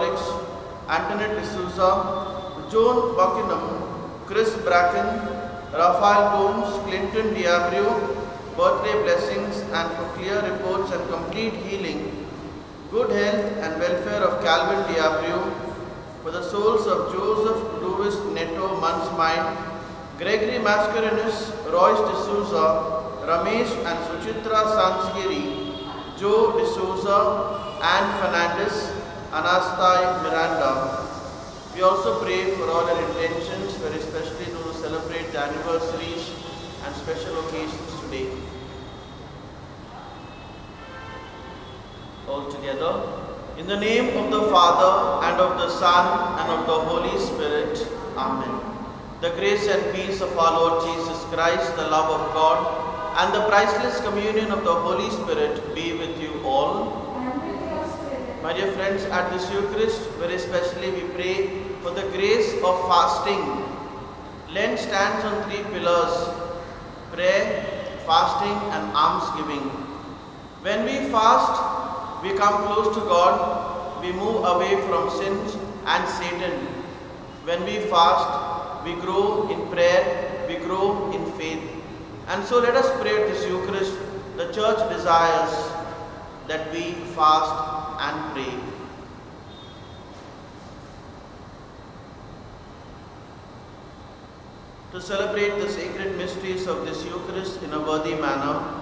Catholics, Antoinette D'Souza, Joan Buckingham, Chris Bracken, Raphael Gomes, Clinton Diabrio, birthday blessings and for clear reports and complete healing, good health and welfare of Calvin Diabrio, for the souls of Joseph Louis Neto Mansmine, Gregory Mascarenhas, Royce D'Souza, Ramesh and Suchitra Sansgiri, Joe D'Souza, Anne Fernandez, Anastai Miranda. We also pray for all our intentions, very especially those who celebrate the anniversaries and special occasions today. All together, in the name of the Father, and of the Son, and of the Holy Spirit. Amen. The grace and peace of our Lord Jesus Christ, the love of God, and the priceless communion of the Holy Spirit be with you all. And with your spirit. My dear friends, at this Eucharist, very especially we pray for the grace of fasting. Lent stands on three pillars: prayer, fasting, and almsgiving. When we fast, we come close to God, we move away from sins and Satan. When we fast, we grow in prayer, we grow in faith. And so let us pray at this Eucharist. The Church desires that we fast and pray. To celebrate the sacred mysteries of this Eucharist in a worthy manner,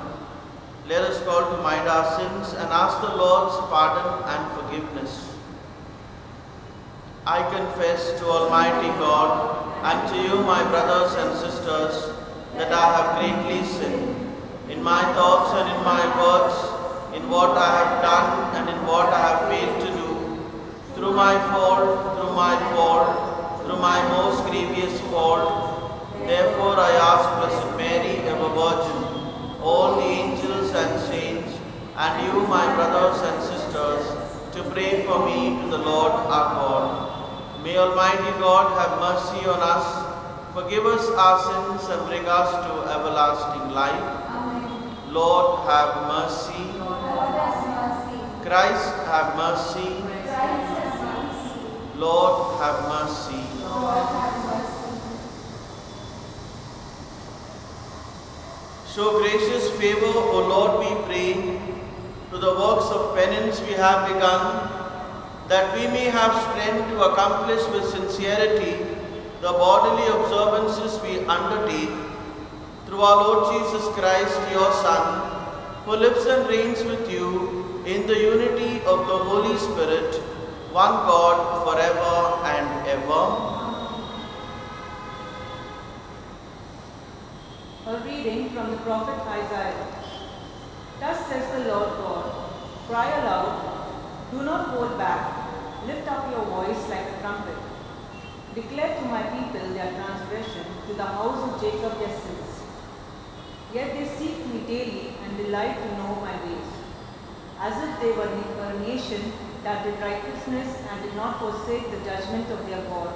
let us call to mind our sins and ask the Lord's pardon and forgiveness. I confess to Almighty God and to you, my brothers and sisters, that I have greatly sinned in my thoughts and in my words, in what I have done and in what I have failed to do, through my fault, through my most grievous fault. Therefore I ask Blessed Mary, ever Virgin, all the angels and saints, and you, my brothers and sisters, to pray for me to the Lord our God. May Almighty God have mercy on us, forgive us our sins, and bring us to everlasting life. Amen. Lord, have mercy. Lord, have mercy. Christ, have mercy. Christ, have mercy. Lord, have mercy. Lord, have mercy. Show gracious favor, O Lord, we pray, to the works of penance we have begun, that we may have strength to accomplish with sincerity the bodily observances we undertake, through our Lord Jesus Christ, your Son, who lives and reigns with you in the unity of the Holy Spirit, one God, forever and ever. A reading from the prophet Isaiah. Thus says the Lord God, cry aloud, do not hold back, lift up your voice like a trumpet. Declare to my people their transgression, to the house of Jacob their sins. Yet they seek me daily and delight to know my ways, as if they were a nation that did righteousness and did not forsake the judgment of their God.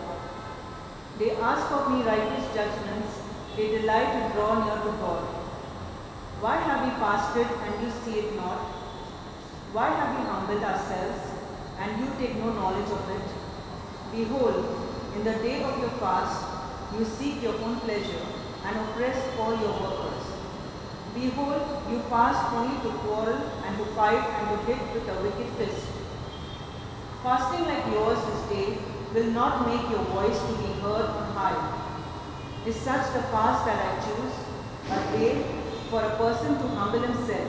They ask of me righteous judgments, they delight to draw near to God. Why have we fasted and you see it not? Why have we humbled ourselves and you take no knowledge of it? Behold, in the day of your fast, you seek your own pleasure and oppress all your workers. Behold, you fast only to quarrel and to fight and to hit with a wicked fist. Fasting like yours this day will not make your voice to be heard on high. Is such the fast that I choose, a day for a person to humble himself?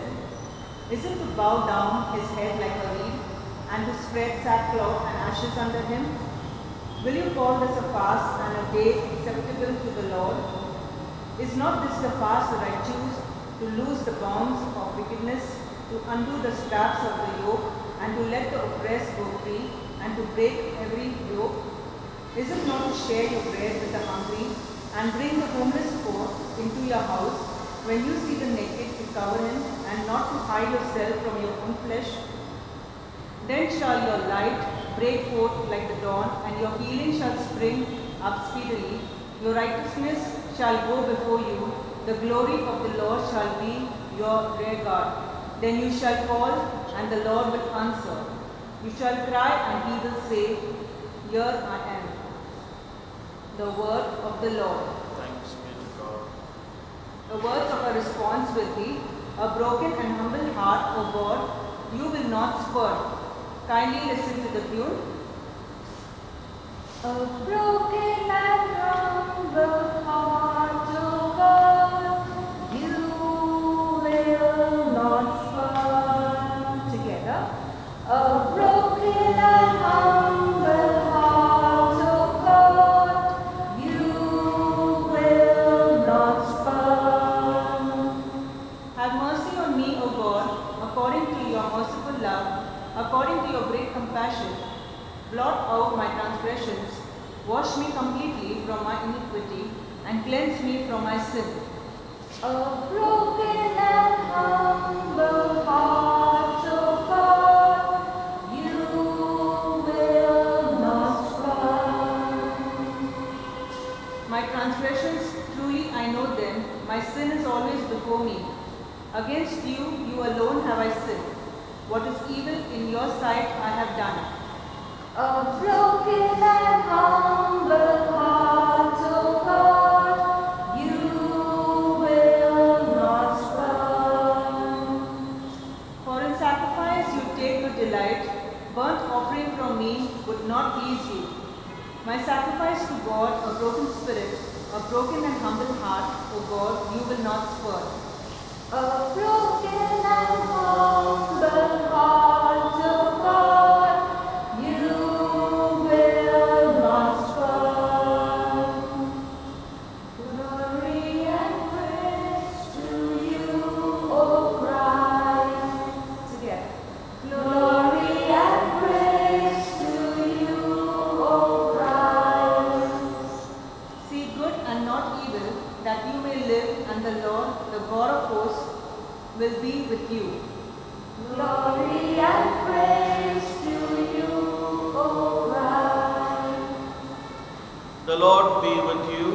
Is it to bow down his head like a reed and to spread sackcloth and ashes under him? Will you call this a fast and a day acceptable to the Lord? Is not this the fast that I choose, to loose the bonds of wickedness, to undo the straps of the yoke, and to let the oppressed go free, and to break every yoke? Is it not to share your bread with the hungry, and bring the homeless poor into your house, when you see the naked to cover him, and not to hide yourself from your own flesh? Then shall your light break forth like the dawn, and your healing shall spring up speedily. Your righteousness shall go before you, the glory of the Lord shall be your rear guard. Then you shall call, and the Lord will answer. You shall cry, and he will say, Here I am. The word of the Lord. Thanks be to God. The words of a response will be, A broken and humble heart, O God, you will not spurn. Kindly listen to the tune. A broken and humble heart, O God, you will not spurn. Together. A broken and humble heart, O God, you will not spurn. Have mercy on me, O God, according to your merciful love, according to your great compassion. Blot out my transgressions, wash me completely from my iniquity, and cleanse me from my sin. A broken and humble heart, O God, you will not spurn. My transgressions, truly I know them, my sin is always before me. Against you, you alone have I sinned. What is evil in your sight I have done. A broken and humble heart, O God, you will not spurn. For in sacrifice you take no delight, burnt offering from me would not please you. My sacrifice to God, a broken spirit, a broken and humble heart, O God, you will not spurn. A broken and humble heart, O God, you will not spurn. Glory and praise to you, O Christ. Together. Glory and praise to you, O Christ. See good and not evil, that you may live, and the Lord, the God of hosts, will be with you. Glory and praise to you, O Christ. The Lord be with you.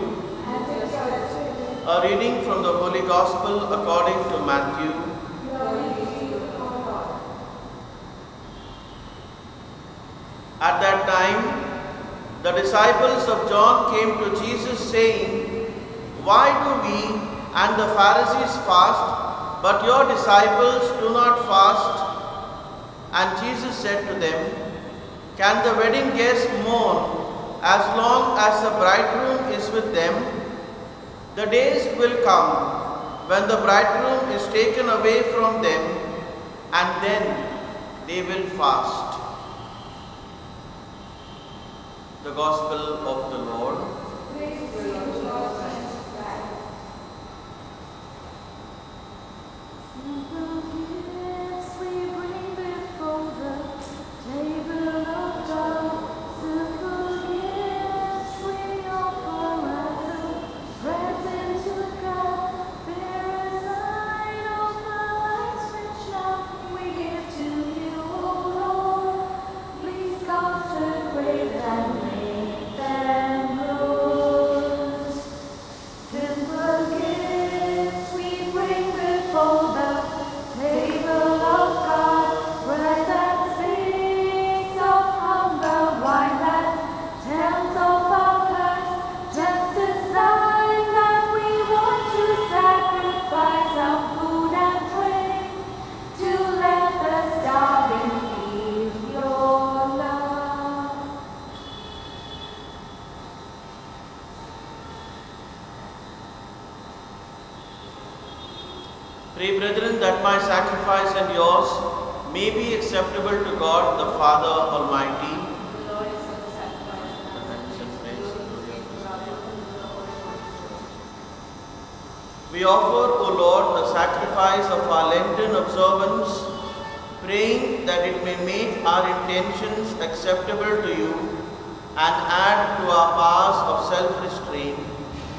And with your spirit, A reading from the Holy Gospel according to Matthew. glory to you, O Lord. At that time, the disciples of John came to Jesus saying, Why do we and the Pharisees fast, but your disciples do not fast? And Jesus said to them, Can the wedding guests mourn as long as the bridegroom is with them? The days will come when the bridegroom is taken away from them, and then they will fast. The Gospel of the Lord. Praise to you, Lord Jesus Christ. Simple gifts we bring before the table of God. Simple gifts we offer as a present to God. Bear a sign of the life's rich love we give to you, O Lord. Please consecrate and make them good. Simple gifts we bring before the table of God. Bread that speaks of hunger, wine that tells of our past. Just a sign that we want to sacrifice our food and drink to let the starving feel your love. Pray, brethren, that my sacrifice and yours may be acceptable to God the Father Almighty. The Lord is the sacrifice. Thanks and praise and glory of His name. We offer, O Lord, the sacrifice of our Lenten observance, praying that it may make our intentions acceptable to you and add to our powers of self-restraint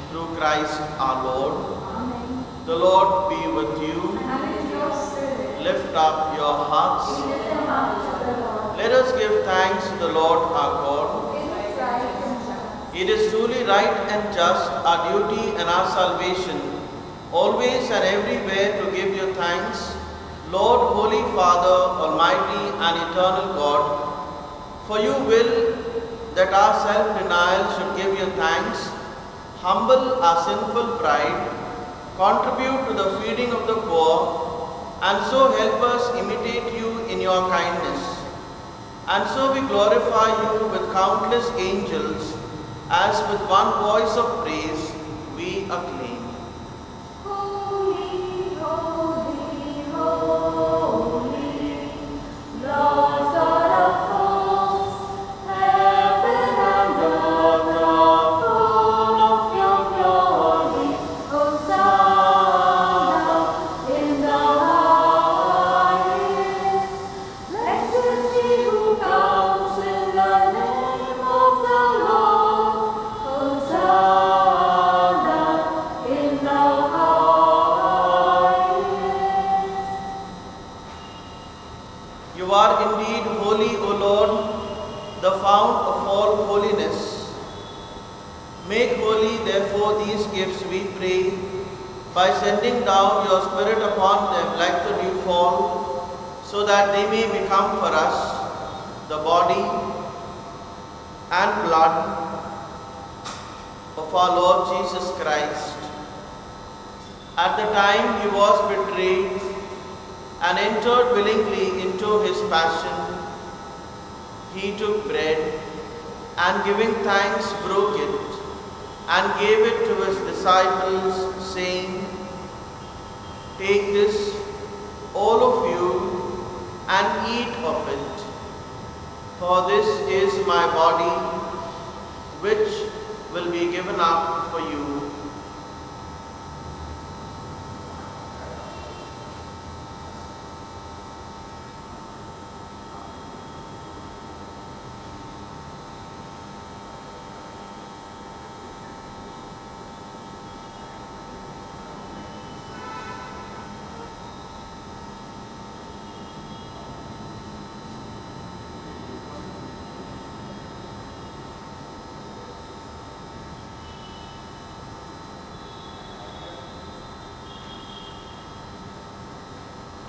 through Christ our Lord. Amen. The Lord be with you. And with your spirit, Lift up your hearts. we lift them up to the Lord. Let us give thanks to the Lord our God. It is right and just. It is truly right and just, our duty and our salvation, always and everywhere to give you thanks, Lord, Holy Father, Almighty and Eternal God, for you will that our self-denial should give you thanks, humble our sinful pride, contribute to the feeding of the poor, and so help us imitate you in your kindness. And so we glorify you with countless angels, as with one voice of praise we acclaim. Holy, holy, holy, Lord God of hosts, heaven and earth are full of your glory. Hosanna in the highest. Blessed is he who comes in the name of the Lord. Hosanna in the highest. You are indeed holy, O Lord, the fount of all holiness. Make holy, therefore, these gifts, we pray, by sending down your Spirit upon them like the dewfall, so that they may become for us the body and blood of our Lord Jesus Christ. At the time he was betrayed and entered willingly into his passion, he took bread and giving thanks broke it and gave it to his disciples, saying, "Take this, all of you, and eat of it, for this is my body, which will be given up for you."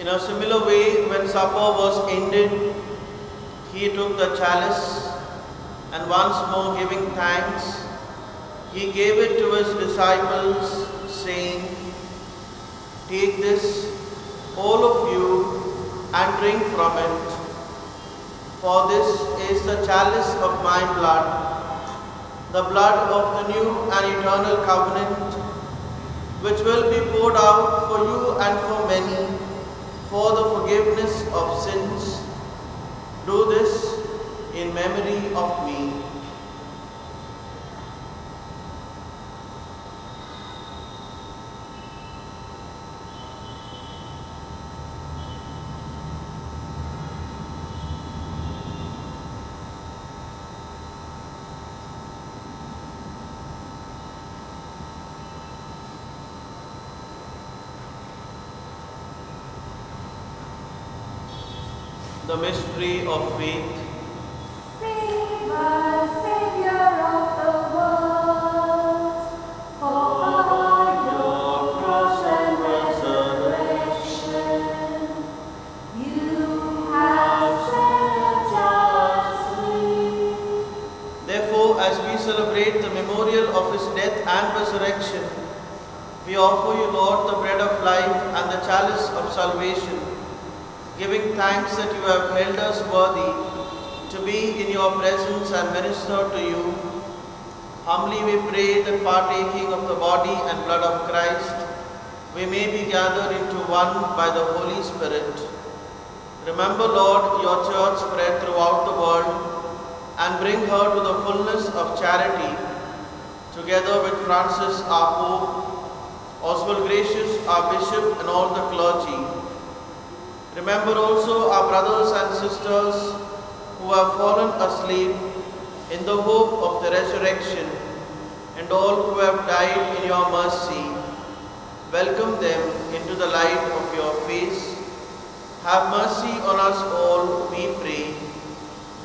In a similar way, when supper was ended, he took the chalice and once more giving thanks, he gave it to his disciples, saying, "Take this, all of you, and drink from it, for this is the chalice of my blood, the blood of the new and eternal covenant, which will be poured out for you and for many, for the forgiveness of sins. Do this in memory of me." The mystery of faith. Save us, Savior of the world, for by your cross and resurrection, you have set us free. Therefore, as we celebrate the memorial of his death and resurrection, we offer you, Lord, the bread of life and the chalice of salvation, giving thanks that you have held us worthy to be in your presence and minister to you. Humbly we pray that partaking of the body and blood of Christ, we may be gathered into one by the Holy Spirit. Remember, Lord, your church spread throughout the world and bring her to the fullness of charity, together with Francis, our Pope, Oswald Gracious, our Bishop, and all the clergy. Remember also our brothers and sisters who have fallen asleep in the hope of the resurrection, and all who have died in your mercy. Welcome them into the light of your face. Have mercy on us all, we pray,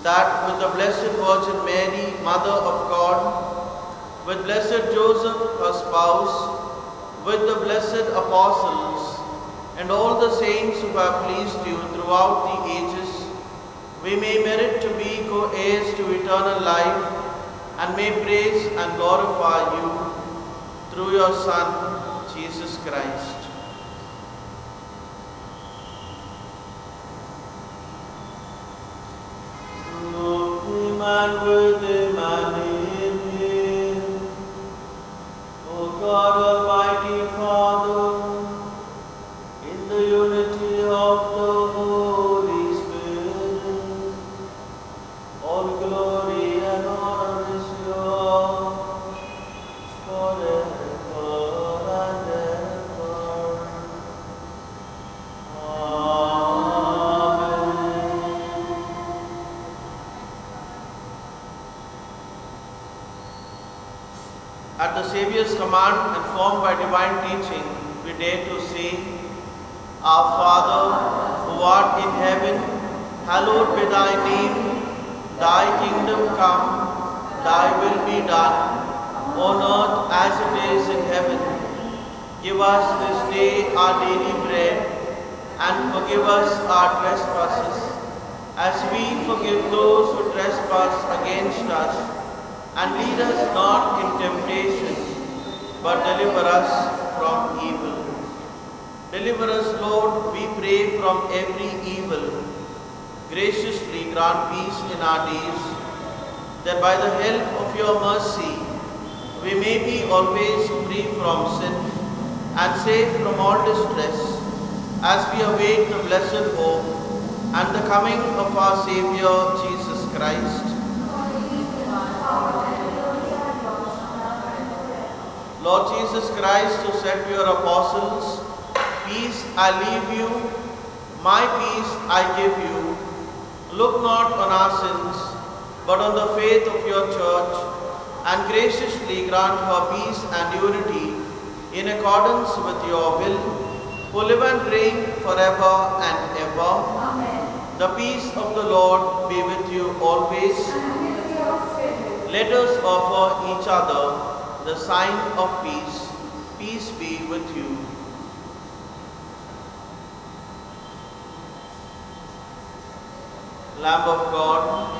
that with the Blessed Virgin Mary, Mother of God, with Blessed Joseph, her spouse, with the blessed apostles, and all the saints who have pleased you throughout the ages, we may merit to be co-heirs to eternal life and may praise and glorify you through your Son, Jesus Christ. Man with him and in him, O God Almighty Father, in the unity of the Holy Spirit, all glory and honor is yours forever and ever. Amen. At the Saviour's command and formed by divine teaching, we dare to say, Our Father, who art in heaven, hallowed be thy name. Thy kingdom come, thy will be done, on earth as it is in heaven. Give us this day our daily bread, and forgive us our trespasses, as we forgive those who trespass against us. And lead us not in temptation, but deliver us from evil. Deliver us, Lord, we pray, from every evil. Graciously grant peace in our days, that by the help of your mercy we may be always free from sin and safe from all distress, as we await the blessed hope and the coming of our Saviour Jesus Christ. Lord Jesus Christ, who said to your apostles, Peace I leave you, my peace I give you. Look not on our sins, but on the faith of your church, and graciously grant her peace and unity in accordance with your will, who live and reign forever and ever. Amen. The peace of the Lord be with you always. And with your spirit. Let us offer each other the sign of peace. Peace be with you. Lamb of God,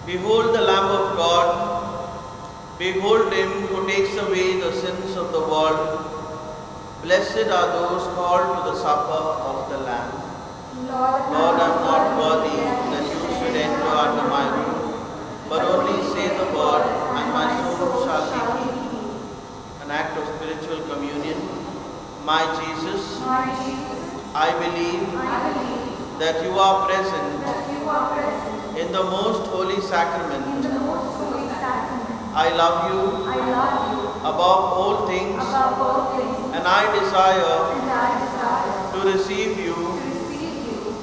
behold the Lamb of God, behold him who takes away the sins of the world. Blessed are those called to the supper of the Lamb. Lord, I am not worthy that you should enter under my roof, but only say the word, and my soul shall be healed. An act of spiritual communion. My Jesus, I believe that you are present in the most holy sacrament. I love you above all things, and I desire to receive you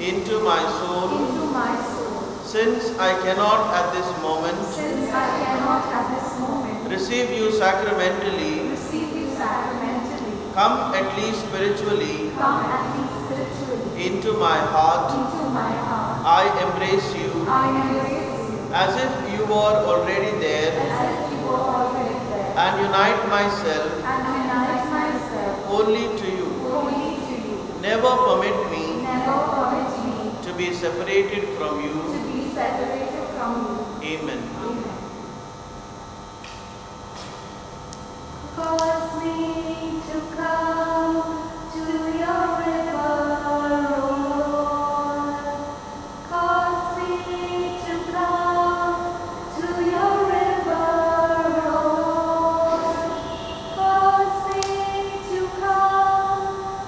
into my soul. Since I cannot at this moment receive you sacramentally, come at least spiritually into my heart. I embrace you as if you were already there, and unite myself only to you. Never permit me to be separated from you. Amen. Cause me to come to your river, Lord. Cause me to come to your river, Lord. Cause me to come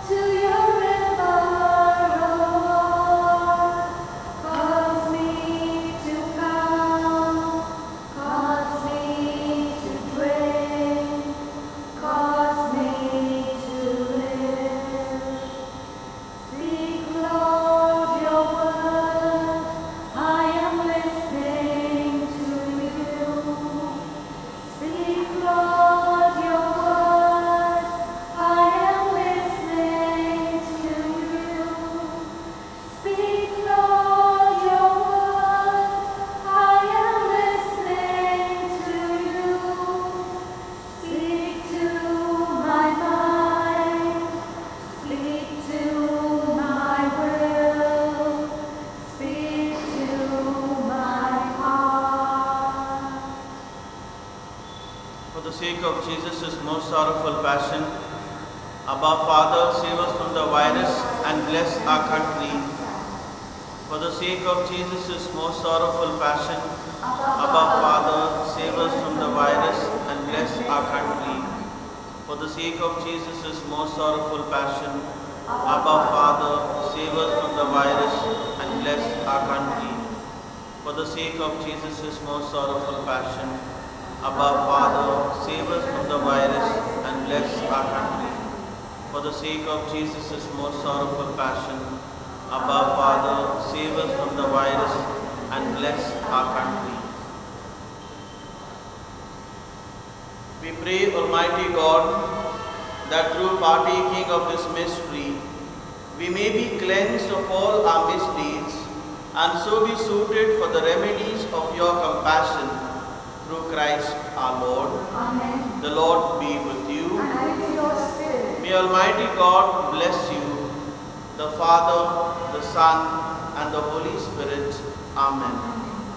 to your river, Lord. Cause me to come the sake of Jesus' most sorrowful passion, Abba Father, save us from the virus and bless our country. For the sake of Jesus' most sorrowful passion, Abba Father, save us from the virus and bless our country. For the sake of Jesus' most sorrowful passion, Abba Father, save us from the virus and bless our country. For the sake of Jesus' most sorrowful passion, Abba Father, save us from the virus and bless our country. For the sake of Jesus' most sorrowful passion, Abba Father, save us from the virus and bless our country. We pray, Almighty God, that through partaking of this mystery, we may be cleansed of all our misdeeds and so be suited for the remedies of your compassion through Christ our Lord. Amen. The Lord be with you. And with your spirit. May Almighty God bless you, the Father, the Son, and the Holy Spirit. Amen.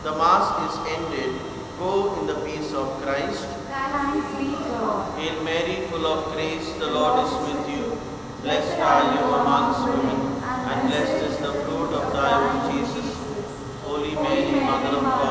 The Mass is ended. Go in the peace of Christ. Thanks be to God. Hail Mary, full of grace, the Lord is with you. Blessed are you amongst women, and blessed is the fruit of thy womb, Jesus. Holy Mary, Mother of God,